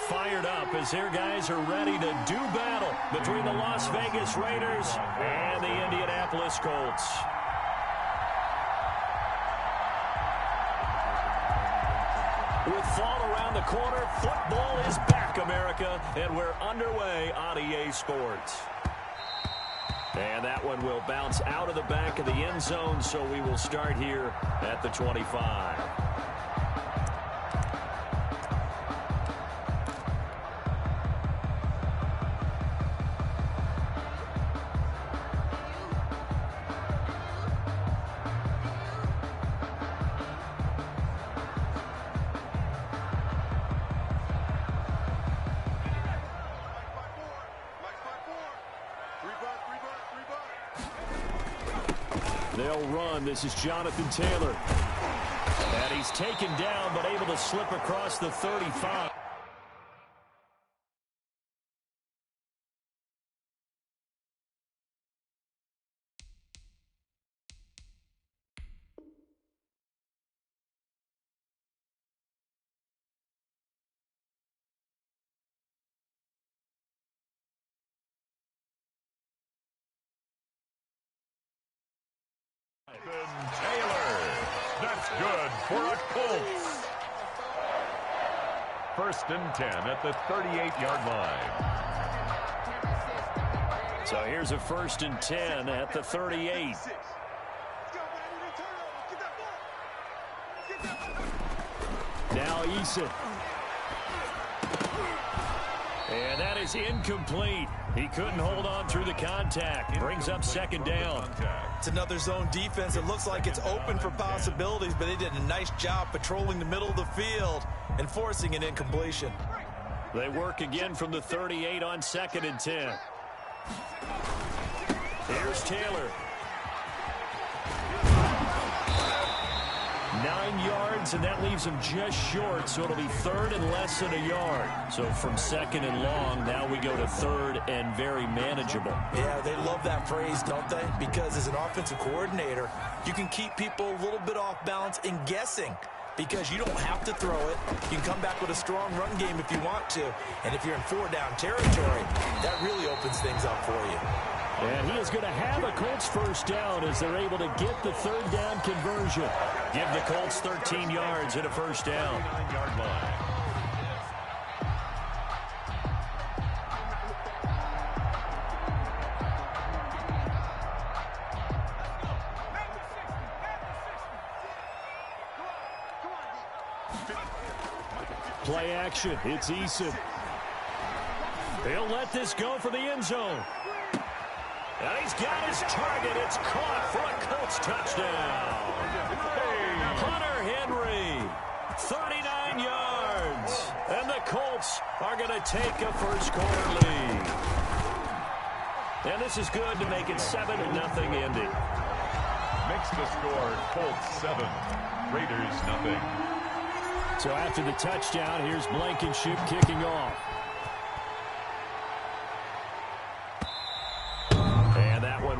fired up as their guys are ready to do battle between the Las Vegas Raiders and the Indianapolis Colts. With fall around the corner, football is back, America, and we're underway on EA Sports. And that one will bounce out of the back of the end zone, so we will start here at the 25. They'll run. This is Jonathan Taylor. And he's taken down, but able to slip across the 35. Taylor. That's good for a Colts. 1st and 10 at the 38-yard line. So here's a 1st and 10 at the 38. Now Eason. And that is incomplete. He couldn't hold on through the contact. Brings up 2nd down. It's another zone defense. It looks like it's open for possibilities, but they did a nice job patrolling the middle of the field and forcing an incompletion. They work again from the 38 on 2nd and 10. Here's Taylor. 9 yards, and that leaves him just short, so it'll be 3rd and less than a yard. So from 2nd and long, now we go to 3rd and very manageable. Yeah, they love that phrase, don't they? Because as an offensive coordinator, you can keep people a little bit off balance and guessing because you don't have to throw it. You can come back with a strong run game if you want to. And if you're in 4-down territory, that really opens things up for you. And he is going to have a Colts 1st down as they're able to get the 3rd down conversion. Give the Colts 13 yards and a 1st down. 39-yard line. Play action. It's Eason. He'll let this go for the end zone. And he's got his target. It's caught for a Colts touchdown. Hunter Henry, 39 yards. And the Colts are going to take a 1st quarter lead. And this is good to make it 7-0 Indy. Makes the score Colts 7, Raiders 0. So after the touchdown, here's Blankenship kicking off.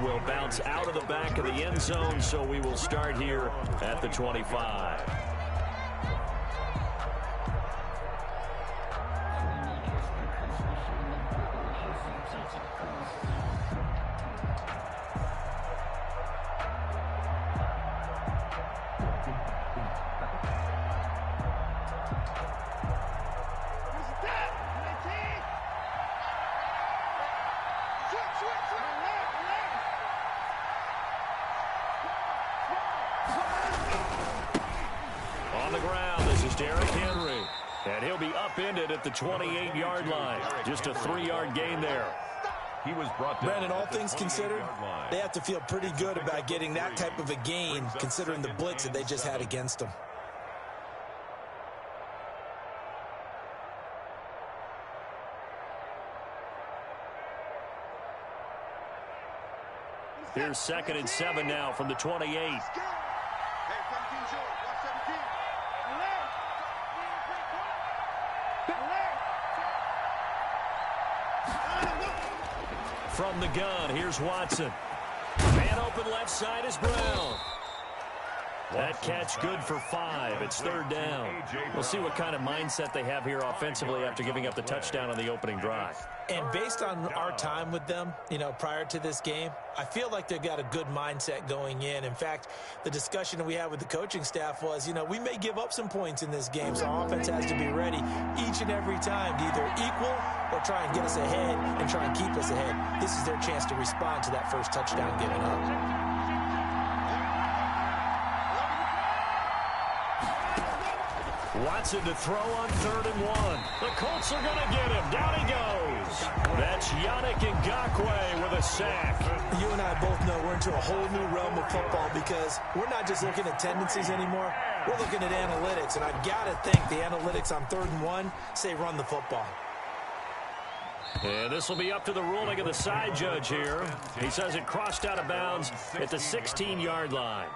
Will bounce out of the back of the end zone, so we will start here at the 25. At the 28-yard line. Just a 3-yard gain there. He was brought down. Brandon, all things considered, they have to feel pretty good about getting that type of a gain considering the blitz that they just had against them. Here's 2nd and 7 now from the 28. From the gun, here's Watson. Man open left side is Brown. That catch good for 5. It's third down. We'll see what kind of mindset they have here offensively after giving up the touchdown on the opening drive. And based on our time with them, prior to this game, I feel like they've got a good mindset going in. In fact, the discussion that we had with the coaching staff was, we may give up some points in this game, so our offense has to be ready each and every time to either equal or try and get us ahead and try and keep us ahead. This is their chance to respond to that first touchdown given up. Watson to throw on 3rd and 1. The Colts are going to get him. Down he goes. That's Yannick Ngakoue with a sack. You and I both know we're into a whole new realm of football because we're not just looking at tendencies anymore. We're looking at analytics, and I've got to think the analytics on 3rd and 1 say run the football. And this will be up to the ruling of the side judge here. He says it crossed out of bounds at the 16-yard line.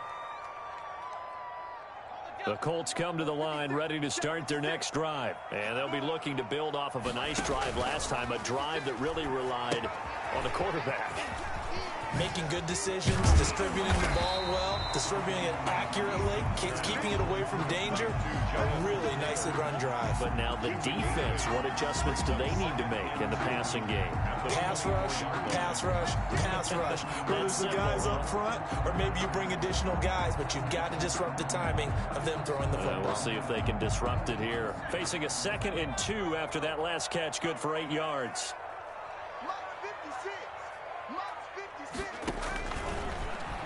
The Colts come to the line ready to start their next drive. And they'll be looking to build off of a nice drive last time, a drive that really relied on the quarterback. Making good decisions, distributing the ball well, distributing it accurately, keeping it away from danger. A really nicely run drive. But now the defense, what adjustments do they need to make in the passing game? Pass rush, pass rush, pass rush. Whether it's the guys up front or maybe you bring additional guys, but you've got to disrupt the timing of them throwing the football. We'll see if they can disrupt it here. Facing a 2nd and 2 after that last catch, good for 8 yards.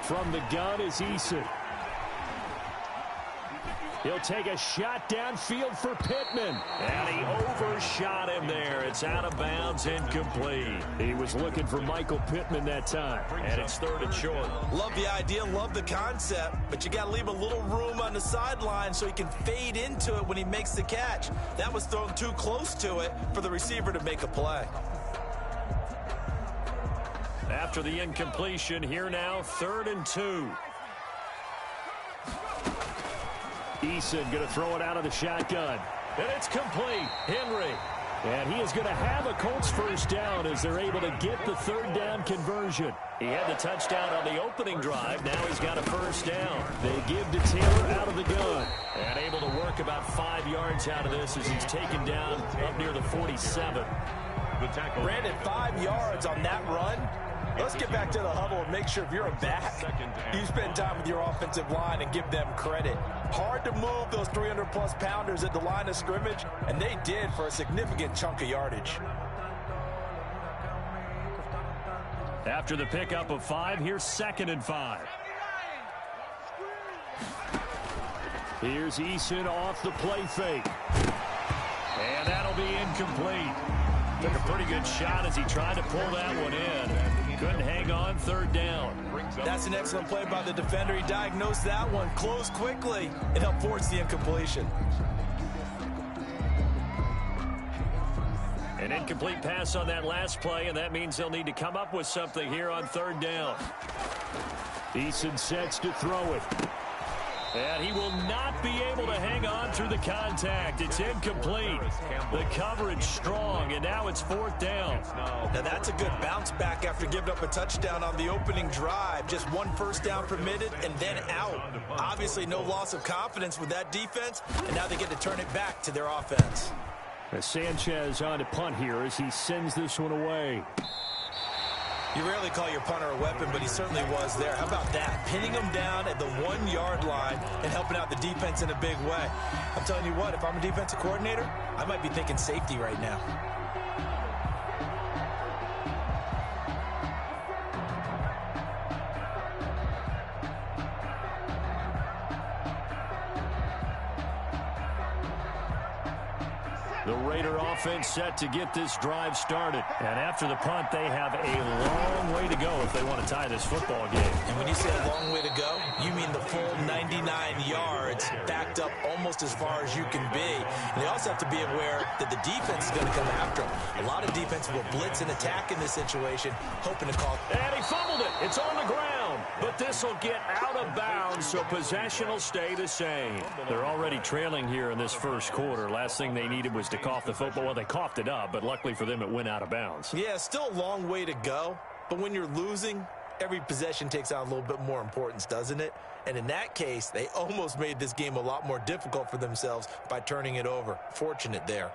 From the gun is Eason. He'll take a shot downfield for Pittman. And he overshot him there. It's out of bounds, incomplete. He was looking for Michael Pittman that time. And it's 3rd and short. Love the idea, love the concept, but you got to leave a little room on the sideline so he can fade into it when he makes the catch. That was thrown too close to it for the receiver to make a play. After the incompletion, here now, 3rd and 2. Eason going to throw it out of the shotgun. And it's complete. Henry. And he is going to have a Colts first down as they're able to get the 3rd down conversion. He had the touchdown on the opening drive. Now he's got a first down. They give to Taylor out of the gun. And able to work about 5 yards out of this as he's taken down up near the 47. Brandon, 5 yards on that run. Let's get back to the huddle and make sure if you're a back, you spend time with your offensive line and give them credit. Hard to move those 300-plus pounders at the line of scrimmage, and they did for a significant chunk of yardage. After the pickup of 5, here's 2nd and 5. Here's Eason off the play fake. And that'll be incomplete. Took a pretty good shot as he tried to pull that one in. Couldn't hang on, 3rd down. That's an excellent play by the defender. He diagnosed that one, closed quickly, and helped force the incompletion. An incomplete pass on that last play, and that means they'll need to come up with something here on 3rd down. Eason sets to throw it. And he will not be able to hang on through the contact. It's incomplete. The coverage strong, and now it's 4th down. Now that's a good bounce back after giving up a touchdown on the opening drive. Just 1 first down permitted and then out. Obviously no loss of confidence with that defense, and now they get to turn it back to their offense. Sanchez on to punt here as he sends this one away. You rarely call your punter a weapon, but he certainly was there. How about that? Pinning him down at the 1-yard line and helping out the defense in a big way. I'm telling you what, if I'm a defensive coordinator, I might be thinking safety right now. The Raider offense set to get this drive started. And after the punt, they have a long way to go if they want to tie this football game. And when you say a long way to go, you mean the full 99 yards backed up almost as far as you can be. And they also have to be aware that the defense is going to come after them. A lot of defense will blitz and attack in this situation, hoping to call. And he fumbled it. It's on the ground. But this will get out of bounds, so possession will stay the same. They're already trailing here in this first quarter. Last thing they needed was to cough the football. Well, they coughed it up, but luckily for them, it went out of bounds. Yeah, still a long way to go. But when you're losing, every possession takes on a little bit more importance, doesn't it? And in that case, they almost made this game a lot more difficult for themselves by turning it over. Fortunate there.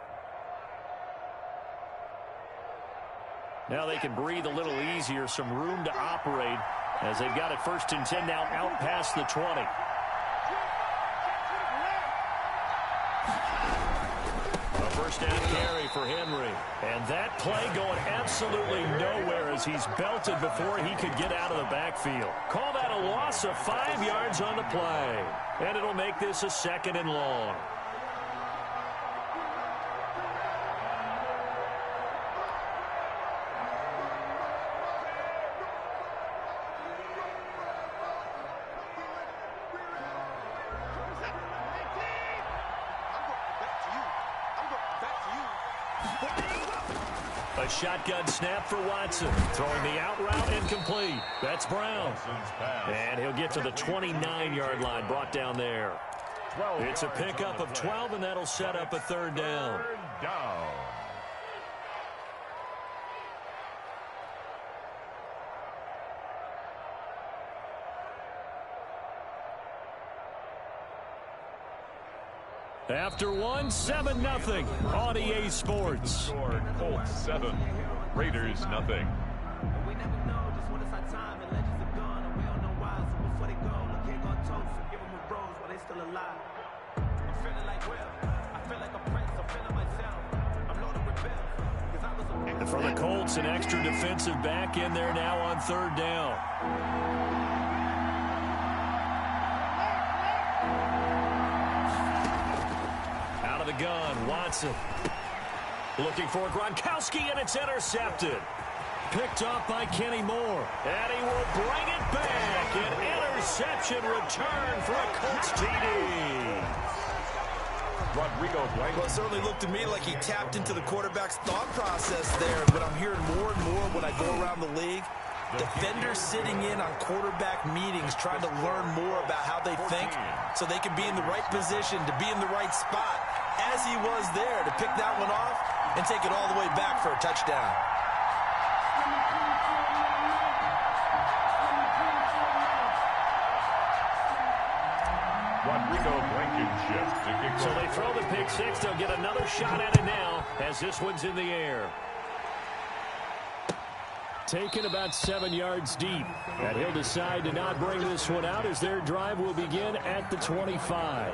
Now they can breathe a little easier, some room to operate as they've got it 1st and 10 now out past the 20. A first down carry for Henry. And that play going absolutely nowhere as he's belted before he could get out of the backfield. Call that a loss of 5 yards on the play. And it'll make this a 2nd and long. A shotgun snap for Watson. Throwing the out route incomplete. That's Brown. And he'll get to the 29-yard line, brought down there. It's a pickup of 12, and that'll set up a 3rd down. After one, 7-0 on EA Sports. Colts 7, Raiders 0. We never know just when it's our time and legends are gone and we don't know why. So before they go, look here, go toast and give them a rose while they still alive. I'm feeling like Will. I feel like a prince. I'm feeling myself. I'm loaded with bills. And for the Colts, an extra defensive back in there now on 3rd down. Out of the gun, Watson. Looking for Gronkowski, and it's intercepted. Picked off by Kenny Moore. And he will bring it back. An interception return for a Colts TD. Rodrigo Blank. Well, it certainly looked to me like he tapped into the quarterback's thought process there. But I'm hearing more and more when I go around the league. Defenders sitting in on quarterback meetings trying to learn more about how they think so they can be in the right position to be in the right spot, as he was there to pick that one off and take it all the way back for a touchdown. Rodrigo Blankenship to kick So off. they throw the pick six. They'll get another shot at it now as this one's in the air. Taken about 7 yards deep. And he'll decide to not bring this one out as their drive will begin at the 25.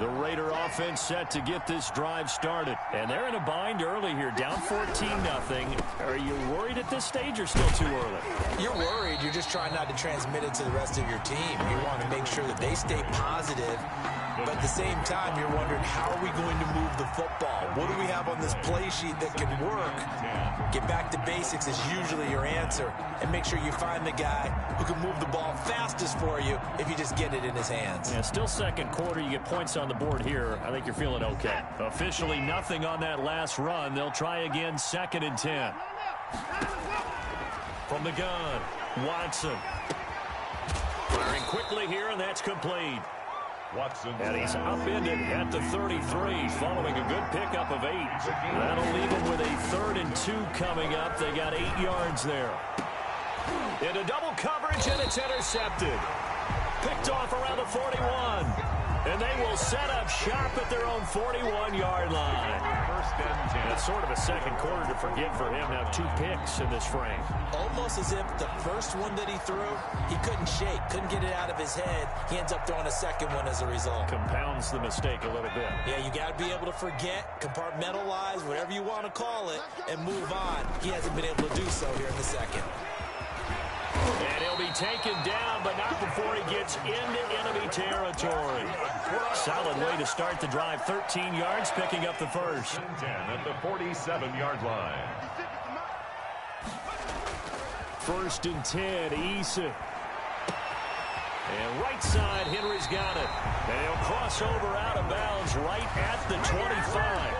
The Raider offense set to get this drive started. And they're in a bind early here, down 14-0. Are you worried at this stage or still too early? You're worried. You're just trying not to transmit it to the rest of your team. You want to make sure that they stay positive. But at the same time, you're wondering, how are we going to move the football? What do we have on this play sheet that can work? Get back to basics is usually your answer. And make sure you find the guy who can move the ball fastest for you if you just get it in his hands. Yeah, still second quarter. You get points on the board here. I think you're feeling okay. Officially nothing on that last run. They'll try again, 2nd and 10. From the gun, Watson. Firing quickly here, and that's complete. Watson. And he's upended at the 33 following a good pickup of 8. That'll leave him with a 3rd and 2 coming up. They got 8 yards there. Into double coverage, and it's intercepted. Picked off around the 41. And they will set up shop at their own 41-yard line. 1st and 10. It's sort of a second quarter to forget for him. Now 2 picks in this frame. Almost as if the first one that he threw, he couldn't shake, couldn't get it out of his head. He ends up throwing a second one as a result. Compounds the mistake a little bit. Yeah, you got to be able to forget, compartmentalize, whatever you want to call it, and move on. He hasn't been able to do so here in the second. And he'll be taken down, but not before he gets into enemy territory. Solid way to start the drive. 13 yards, picking up the first. 10 at the 47-yard line. 1st and 10, Eason. And right side, Henry's got it. And he'll cross over out of bounds right at the 25.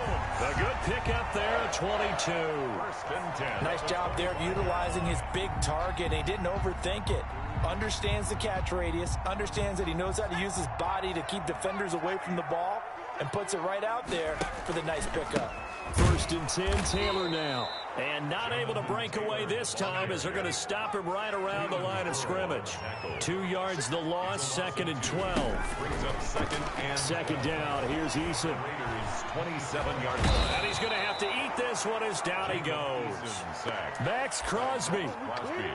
A good pickup there at 22. First and 10. Nice job there of utilizing his big target. He didn't overthink it. Understands the catch radius, understands that he knows how to use his body to keep defenders away from the ball, and puts it right out there for the nice pickup. First and 10, Taylor now. And not able to break away this time as they're going to stop him right around the line of scrimmage. 2 yards the loss, second and 12. Brings up second down. Here's Eason. Raiders 27-yard line. And he's going to have to eat this one as down he goes. Max Crosby.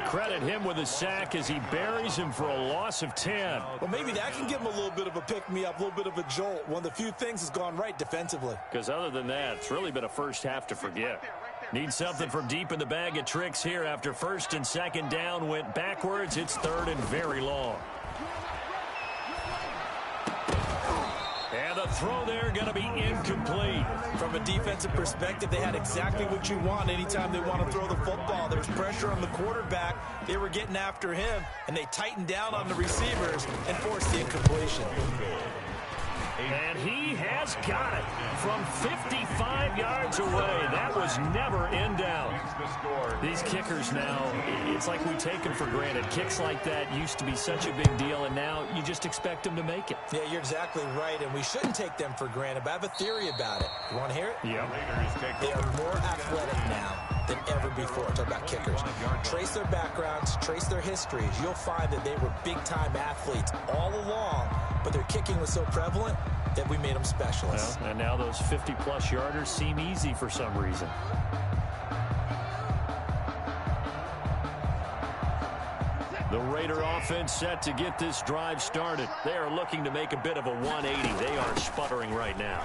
Credit him with a sack as he buries him for a loss of 10. Well, maybe that can give him a little bit of a pick-me-up, a little bit of a jolt. One of the few things has gone right defensively. Because other than that, it's really been a first half to forget. Need something from deep in the bag of tricks here after first and second down went backwards. It's third and very long. And the throw there going to be incomplete. From a defensive perspective, they had exactly what you want anytime they want to throw the football. There was pressure on the quarterback. They were getting after him, and they tightened down on the receivers and forced the incompletion. And he has got it from 55 yards away. That was never in doubt. These kickers now, it's like we take them for granted. Kicks like that used to be such a big deal, and now you just expect them to make it. Yeah, you're exactly right, and we shouldn't take them for granted, but I have a theory about it. You want to hear it? Yeah. They are more athletic now than ever before. Talk about kickers. Trace their backgrounds, trace their histories. You'll find that they were big-time athletes all along, but their kicking was so prevalent that we made them specialists. Well, and now those 50-plus yarders seem easy for some reason. The Raider offense set to get this drive started. They are looking to make a bit of a 180. They are sputtering right now.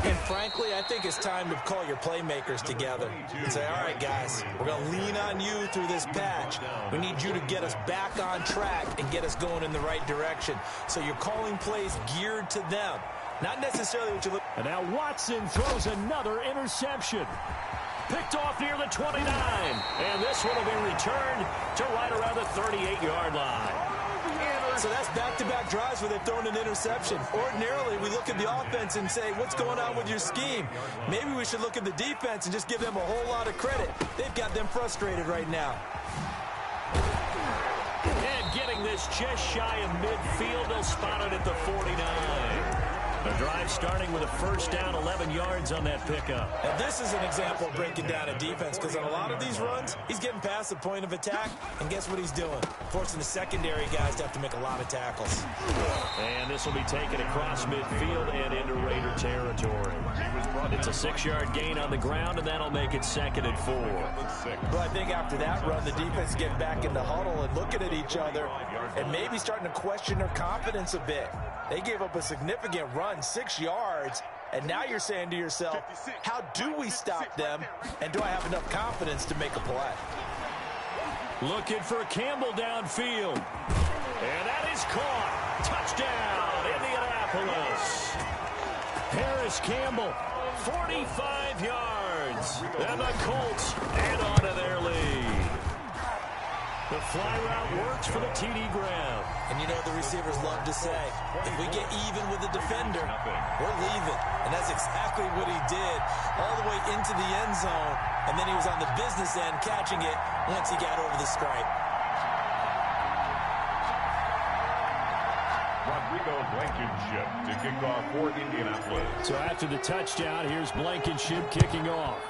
And frankly, I think it's time to call your playmakers together and say, all right, guys, we're going to lean on you through this patch. We need you to get us back on track and get us going in the right direction. So you're calling plays geared to them, not necessarily what you look. And now Watson throws another interception. Picked off near the 29. And this one will be returned to right around the 38-yard line. So that's back-to-back drives where they've thrown an interception. Ordinarily, we look at the offense and say, what's going on with your scheme? Maybe we should look at the defense and just give them a whole lot of credit. They've got them frustrated right now. And getting this just shy of midfield, they'll spot it at the 49. The drive starting with a first down, 11 yards on that pickup. And this is an example of breaking down a defense, because on a lot of these runs, he's getting past the point of attack, and guess what he's doing? Forcing the secondary guys to have to make a lot of tackles. And this will be taken across midfield and into Raider territory. It's a 6-yard gain on the ground, and that'll make it second and 4. But I think after that run, the defense is getting back in the huddle and looking at each other and maybe starting to question their confidence a bit. They gave up a significant run, 6 yards, and now you're saying to yourself, how do we stop them, and do I have enough confidence to make a play? Looking for Campbell downfield. And that is caught. Touchdown, Indianapolis. Harris Campbell, 45 yards. And the Colts add on to their lead. The fly route works for the TD ground. And you know the receivers love to say, if we get even with the defender, we're leaving. And that's exactly what he did, all the way into the end zone. And then he was on the business end catching it once he got over the stripe. Rodrigo Blankenship to kick off for Indianapolis. So after the touchdown, here's Blankenship kicking off.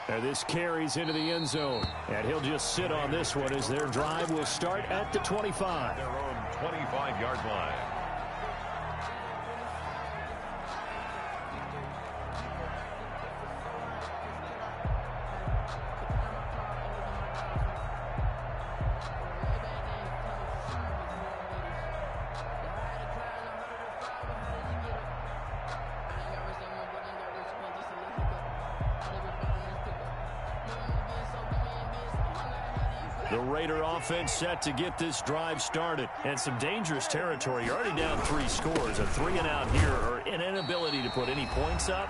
And this carries into the end zone. And he'll just sit on this one as their drive will start at the 25. Their own 25-yard line. The Raider offense set to get this drive started. And some dangerous territory. You're already down 3 scores. A 3-and-out here, or an inability to put any points up.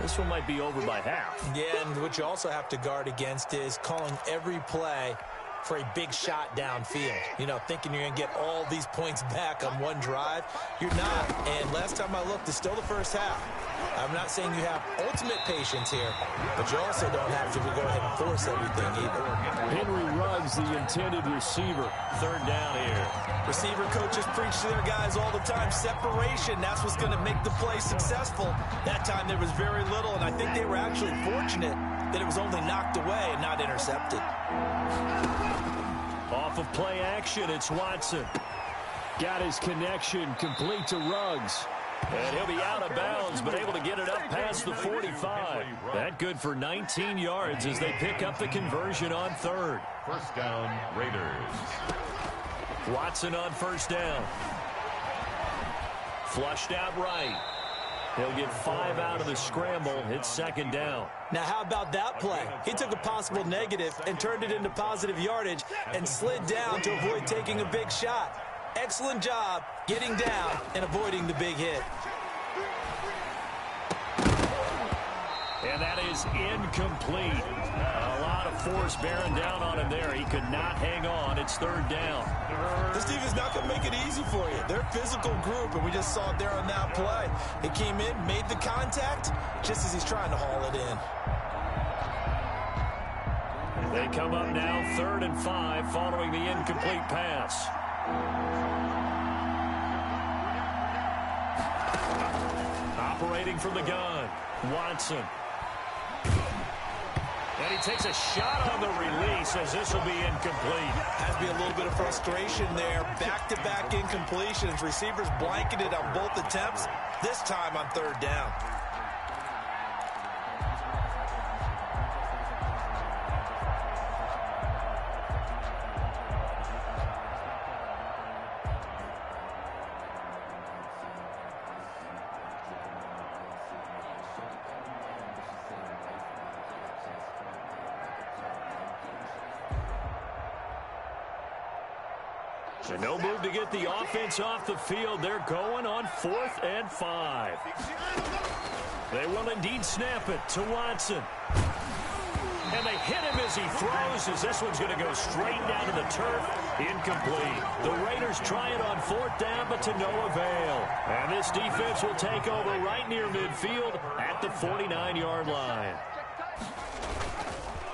This one might be over by half. Yeah, and what you also have to guard against is calling every play for a big shot downfield. You know, thinking you're going to get all these points back on one drive. You're not. And last time I looked, it's still the first half. I'm not saying you have ultimate patience here, but you also don't have to go ahead and force everything either. Henry Ruggs, the intended receiver. Third down here. Receiver coaches preach to their guys all the time. Separation, that's what's going to make the play successful. That time there was very little, and I think they were actually fortunate that it was only knocked away and not intercepted. Off of play action, it's Watson. Got his connection complete to Ruggs. And he'll be out of bounds, but able to get it up past the 45. That good for 19 yards as they pick up the conversion on third. First down, Raiders. Watson on first down. Flushed out right. He'll get 5 out of the scramble. It's second down. Now, how about that play? He took a possible negative and turned it into positive yardage and slid down to avoid taking a big shot. Excellent job getting down and avoiding the big hit. And that is incomplete. A lot of force bearing down on him there. He could not hang on. It's third down. This defense is not going to make it easy for you. They're a physical group, and we just saw it there on that play. He came in, made the contact, just as he's trying to haul it in. They come up now 3rd and 5 following the incomplete pass. Operating from the gun, Watson. And he takes a shot on the release as this will be incomplete. Has to be a little bit of frustration there. Back-to-back incompletions. Receivers blanketed on both attempts, this time on third down. So no move to get the offense off the field. They're going on 4th and 5. They will indeed snap it to Watson. And they hit him as he throws, as this one's going to go straight down to the turf. Incomplete. The Raiders try it on 4th down, but to no avail. And this defense will take over right near midfield at the 49-yard line.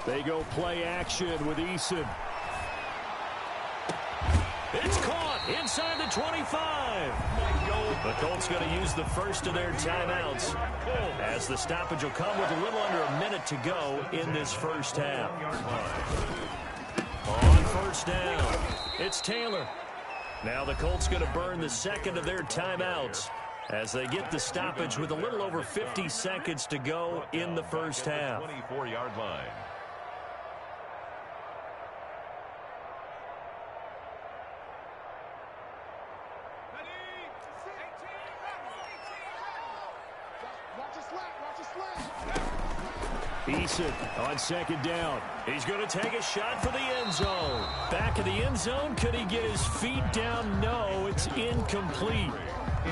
They go play action with Eason. It's caught inside the 25. The Colts going to use the first of their timeouts as the stoppage will come with a little under a minute to go in this first half. On first down, it's Taylor. Now the Colts going to burn the second of their timeouts as they get the stoppage with a little over 50 seconds to go in the first half. 24-yard line. Eason on second down. He's going to take a shot for the end zone. Back in the end zone. Could he get his feet down? No, it's incomplete.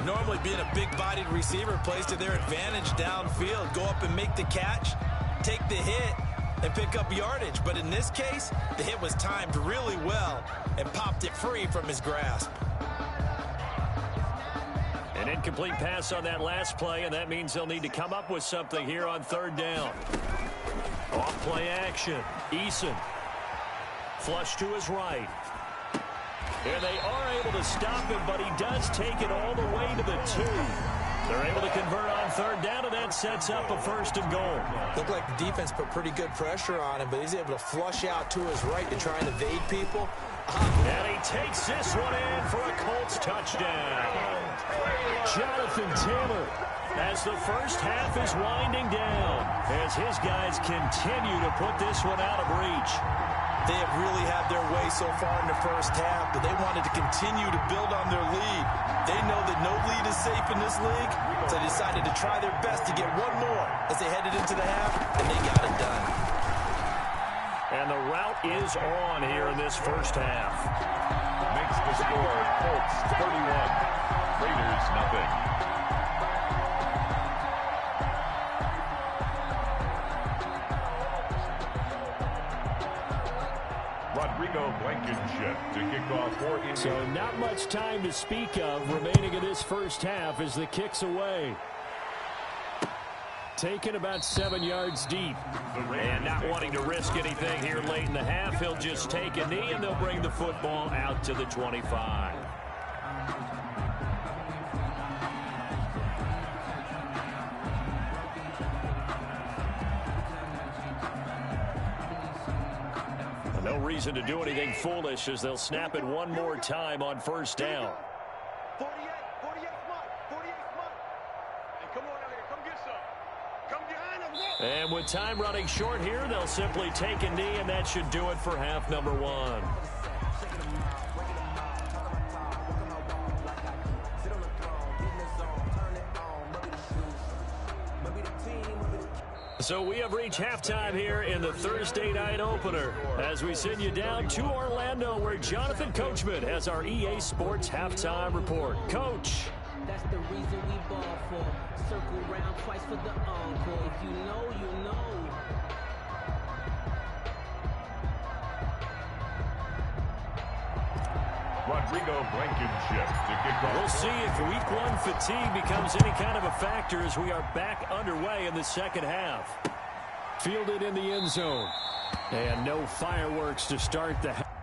Normally being a big-bodied receiver plays to their advantage downfield. Go up and make the catch, take the hit, and pick up yardage. But in this case, the hit was timed really well and popped it free from his grasp. An incomplete pass on that last play, and that means they'll need to come up with something here on third down. Off play action. Eason. Flush to his right. And they are able to stop him, but he does take it all the way to the 2. They're able to convert on third down, and that sets up a 1st and goal. Looked like the defense put pretty good pressure on him, but he's able to flush out to his right to try and evade people. And he takes this one in for a Colts touchdown. Jonathan Taylor, as the first half is winding down, as his guys continue to put this one out of reach. They have really had their way so far in the first half, but they wanted to continue to build on their lead. They know that no lead is safe in this league, so they decided to try their best to get one more as they headed into the half, and they got it done. And the route is on here in this first half. Makes the score Colts 31. Raiders nothing. Rodrigo Blankenship to kick off for India. So not much time to speak of remaining in this first half as the kick's away. Taken about 7 yards deep. And not wanting to risk anything here late in the half, he'll just take a knee and they'll bring the football out to the 25. No reason to do anything foolish as they'll snap it one more time on first down. 48 smart. Hey, come on out here. Come get some. Come behind us. And with time running short here, they'll simply take a knee, and that should do it for half number one. So we have reached halftime here in the Thursday night opener as we send you down to Orlando where Jonathan Coachman has our EA Sports halftime report. Coach. That's the reason we ball for. Circle round twice for the encore. If you know, you know. Rodrigo Blankenship to kick off. We'll see if week one fatigue becomes any kind of a factor as we are back underway in the second half. Fielded in the end zone. And no fireworks to start the half.